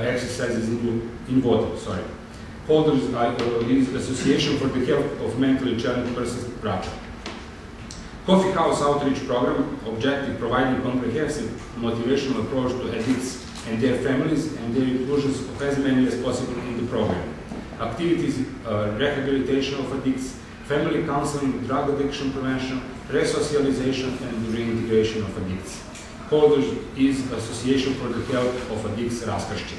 exercises in water. Sorry. Holders is Association for the Health of Mentally Challenged Persons Prague. Coffee House Outreach Program, objective providing comprehensive motivational approach to addicts and their families and their inclusions of as many as possible in the program. Activities, rehabilitation of addicts, family counseling, drug addiction prevention, resocialization and reintegration of addicts. Holders is Association for the Health of Addicts Raskršće.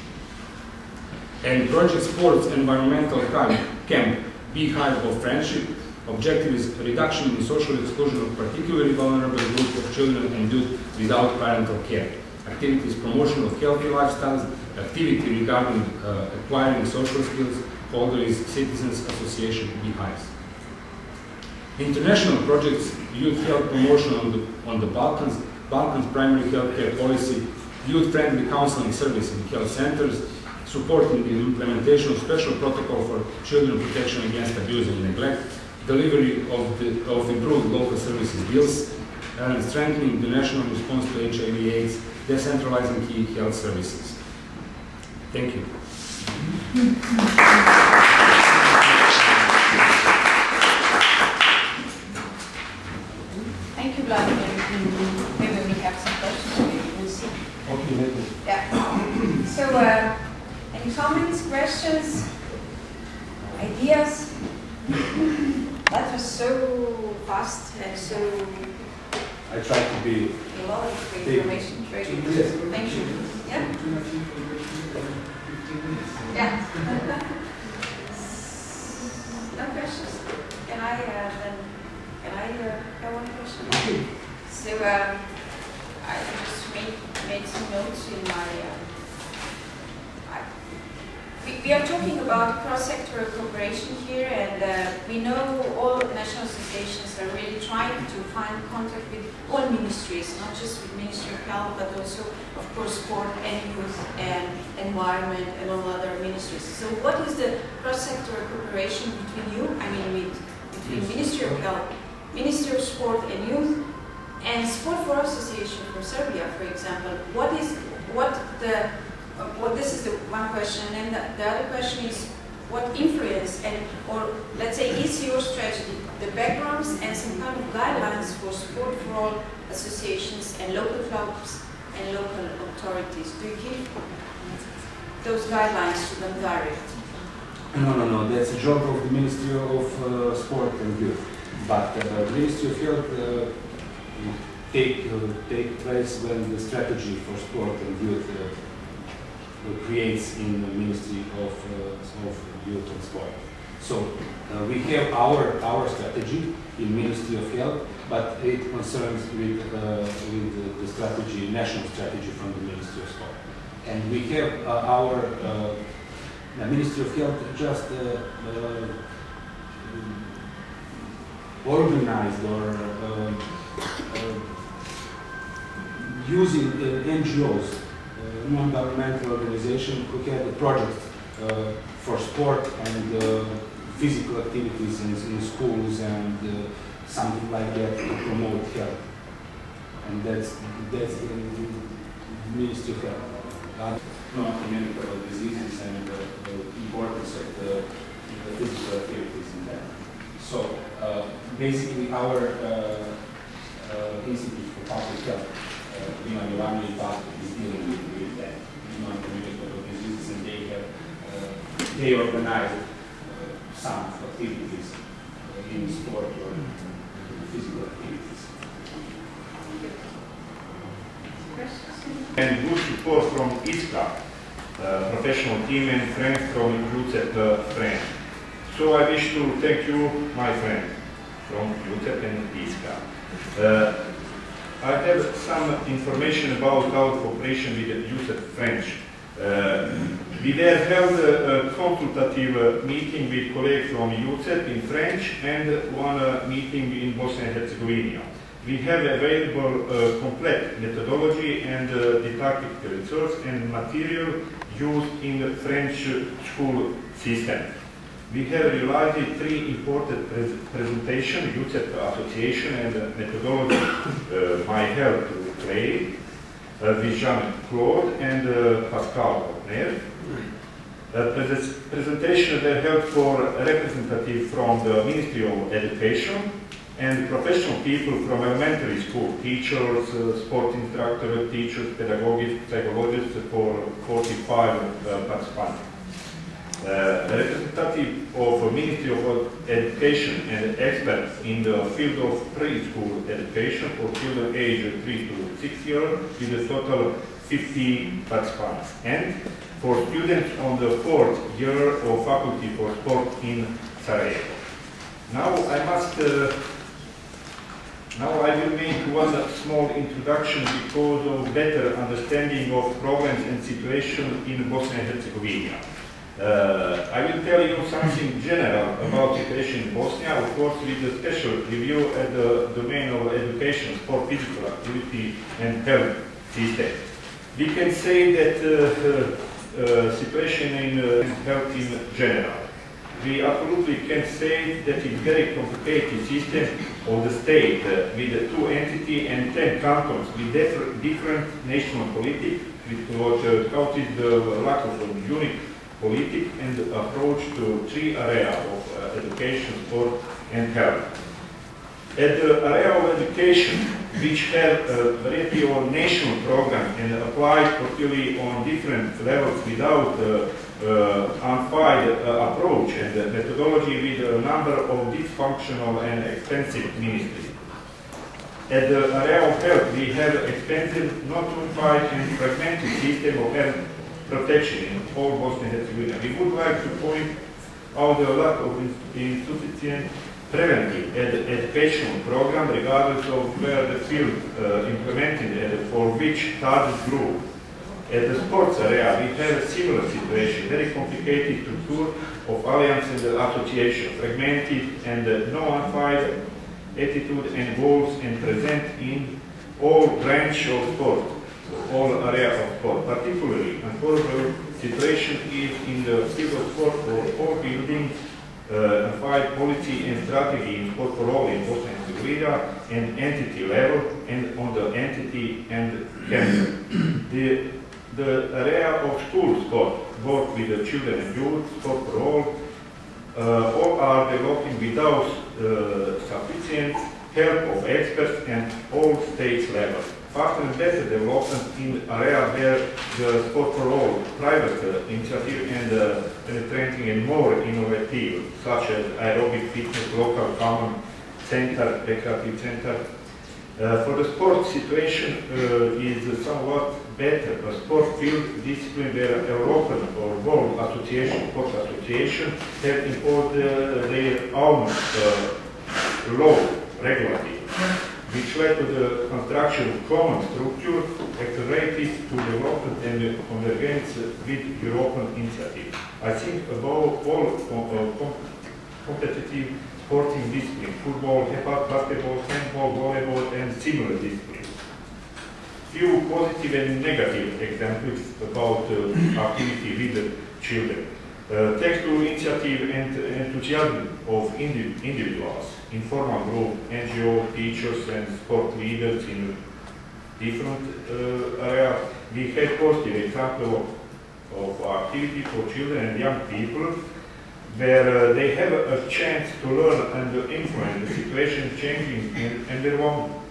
And Project Sports Environmental Camp, Beehive of Friendship. Objective is reduction in social exclusion of particularly vulnerable groups of children and youth without parental care. Activities, promotion of healthy lifestyles, activity regarding acquiring social skills. Holder is Citizens Association Beehives. International projects, youth health promotion on the Balkans, Balkans primary health care policy, youth-friendly counseling service in health centers, supporting the implementation of special protocol for children protection against abuse and neglect, delivery of improved local services bills, and strengthening the national response to HIV/AIDS, decentralizing key health services. Thank you. Thank you, Vladimir. Maybe we have some questions. Maybe we'll see. Okay. Yeah. So, any comments, questions, ideas? That was so fast and so. I tried to be. A lot of information. Very good. Yes. Thank you. Yeah. Yeah. No questions? Can I then? Can I have one question? Okay. So I just made some notes in my. We are talking about cross-sectoral cooperation here, and we know all national associations are really trying to find contact with all ministries, not just with Ministry of Health, but also, of course, sport and youth and environment and all other ministries. So what is the cross-sectoral cooperation between you, between Ministry of Health, Ministry of Sport and Youth, and Sport for Association from Serbia, for example? This is the one question, and the other question is what influence or let's say is your strategy, the backgrounds and some kind of guidelines for sport for all associations and local clubs and local authorities? Do you give those guidelines to them directly? No. That's a job of the Ministry of Sport and Youth. But the Ministry of Health take place when the strategy for sport and youth creates in the Ministry of Youth and Sport. So we have our strategy in Ministry of Health, but it concerns with the strategy, national strategy from the Ministry of Sport. And we have our Ministry of Health just organized or using NGOs, non-governmental organization, who had a project for sport and physical activities in schools and something like that to promote health. And that's the Ministry of Health. Non-communicable diseases and the importance of the physical activities in that. So basically our Institute for Public Health, Ivan PATHE is dealing with that non-communicable diseases, and they organize some activities in sport or physical activities. And good support from ISCA, professional team, and friends from UCEP friend. So I wish to thank you, my friend, from UCEP and ISCA. I have some information about our cooperation with the UCEP French. We there held a consultative meeting with colleagues from UCEP in French and one meeting in Bosnia and Herzegovina. We have available complete methodology and didactic resource and material used in the French school system. We have realized 3 important presentations: UCEP Association and methodology, my help to play, with Jean-Claude and Pascal Wagner. Presentation were held for representatives from the Ministry of Education and professional people from elementary school, teachers, sport instructors, teachers, pedagogists, psychologists, for 45 participants. Representative of Ministry of Education and experts in the field of preschool education for children aged 3 to 6 years with a total 50 participants. And for students on the 4th year of Faculty for Sport in Sarajevo. Now I will make one small introduction because of better understanding of problems and situation in Bosnia and Herzegovina. I will tell you something general about situation in Bosnia, of course with a special review at the domain of education, sport, physical activity and health system. We can say that situation in health in general. We absolutely can say that it's very complicated system of the state with 2 entities and 10 cantons with different national politics, which causes the lack of a unique politic and approach to 3 areas of education, sport and health. At the area of education, which have a variety of national programs and apply particularly on different levels without unified approach and methodology with a number of dysfunctional and expensive ministries. At the area of health, we have expensive, not unified and fragmented system of health protection in all Bosnia and Herzegovina. We would like to point out the lack of insufficient preventive educational program regardless of where the field implemented and for which target group. At the sports area, we have a similar situation, very complicated structure of alliance and association, fragmented and no unified attitude and goals and present in all branches of sport, all areas of sport. Particularly, unfortunately, situation is in the field of sport for all buildings, unified policy and strategy in sport for all in Bosnia and Herzegovina and entity level and on the entity and country. The area of school sport, work with the children and youth, sport for all are developing without sufficient help of experts and all states level. Faster and better development in area where the sport for all, private initiative and penetrating and more innovative, such as aerobic fitness, local common center, recreative center. For the sport situation is somewhat better. The sport field discipline where European or World Association, Sport Association have imposed their own law regularly, which led to the construction of common structure accelerated to development and convergence with European initiative. I think above all competitive sporting disciplines, football, basketball, handball, volleyball and similar disciplines. Few positive and negative examples about activity with children. Thanks to initiative and enthusiasm of individuals, informal group, NGO, teachers and sport leaders in different areas, we had positive example of activity for children and young people where they have a chance to learn and influence the situation changing in environment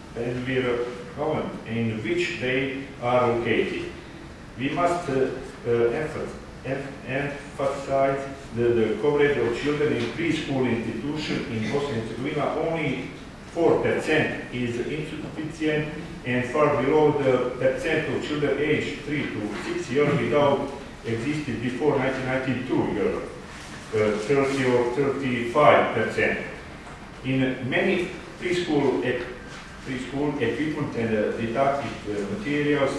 in which they are located. We must emphasize the coverage of children in preschool institutions in Bosnia and Herzegovina. Only 4% is insufficient and far below the percent of children aged 3 to 6 years without existed before 1992 years. 30 or 35%. In many preschool equipment and didactic materials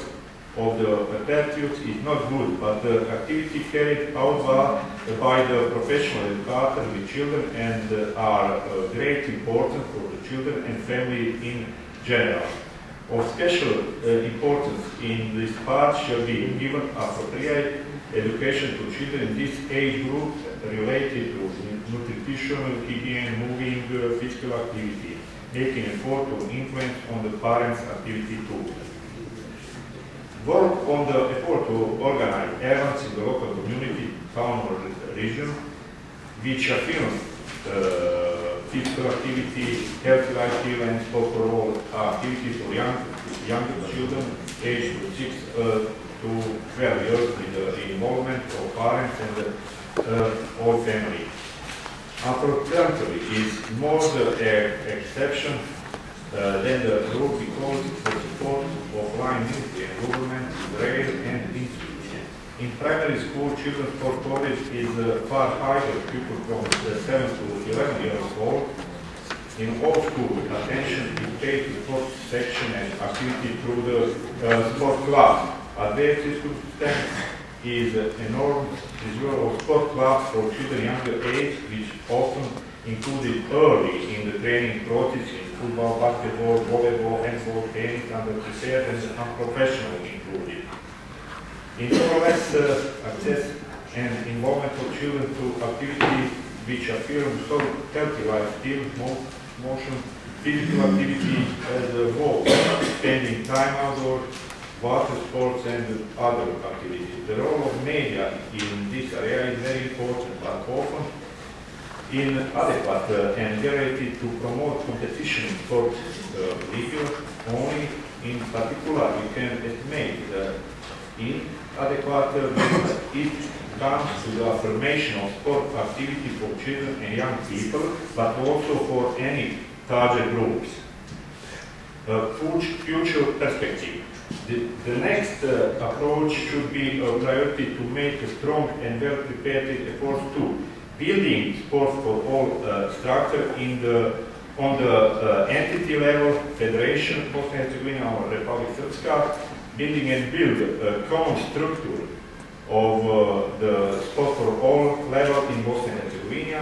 of the pathologists is not good, but the activity carried out by the professional educator with children and are great importance for the children and family in general. Of special importance in this part shall be given appropriate education to children in this age group related to nutrition, hygiene, moving, physical activity, making effort to influence on the parents' activity too. Work on the effort to organize events in the local community, town or region, which affirm physical activity, healthy lifestyle and sport for all activities for younger children aged 6 to 12 years with the involvement of parents and all family. Unfortunately, is more the exception than the rule because the support of line ministry and government is rare and insufficient. In primary school, children's sport college is far higher people from 7 to 11 years old. In all schools, attention is paid to sport section and activity through the sport club. Advanced school system is enormous visual of sport clubs for children younger age, which often included early in the training process in football, basketball, volleyball, handball, tennis, under prepared and unprofessional included. In more or less access and involvement of children to activities which affirm so healthy lifestyle, motion, physical activity as a whole, spending time outdoors, water sports and other activities. The role of media in this area is very important, but often inadequate and directed to promote competition in sport legal only. In particular, we can estimate the inadequate when it comes to the affirmation of sport activity for children and young people, but also for any target groups. Future perspective. The next approach should be a priority to make a strong and well-prepared effort to building sport for all structure on the entity level, Federation, Bosnia and Herzegovina or Republic Srpska, building and build a common structure of the sport for all level in Bosnia and Herzegovina,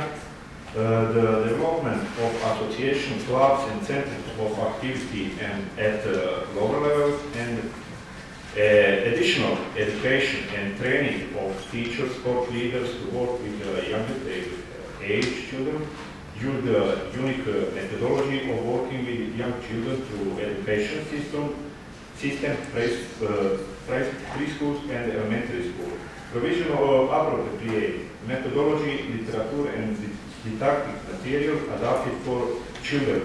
the development of association clubs and centers of activity and at lower levels, and additional education and training of teachers, sport leaders to work with younger age children, use the unique methodology of working with young children through education system, preschools and elementary school. Provision of appropriate methodology, literature and didactic material adapted for children,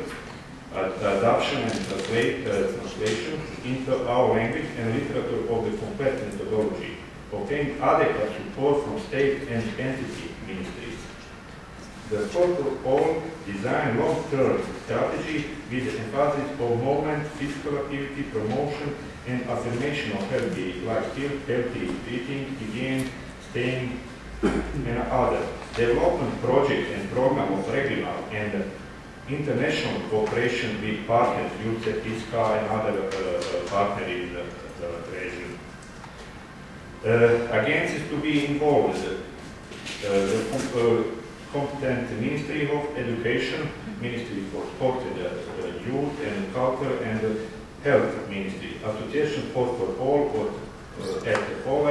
adoption and translation into our language and literature of the complete methodology, obtain adequate support from state and entity ministries. The sport for all design long-term strategy with emphasis on movement, physical activity, promotion and affirmation of healthy lifestyle, healthy eating, hygiene, staying and other. Development project and program of regional and international cooperation with partners, UCEP, ISCA and other partners in the region. Agencies to be involved. The competent Ministry of Education, Ministry for Sport and Youth and Culture and Health Ministry, Association Sport for All or at all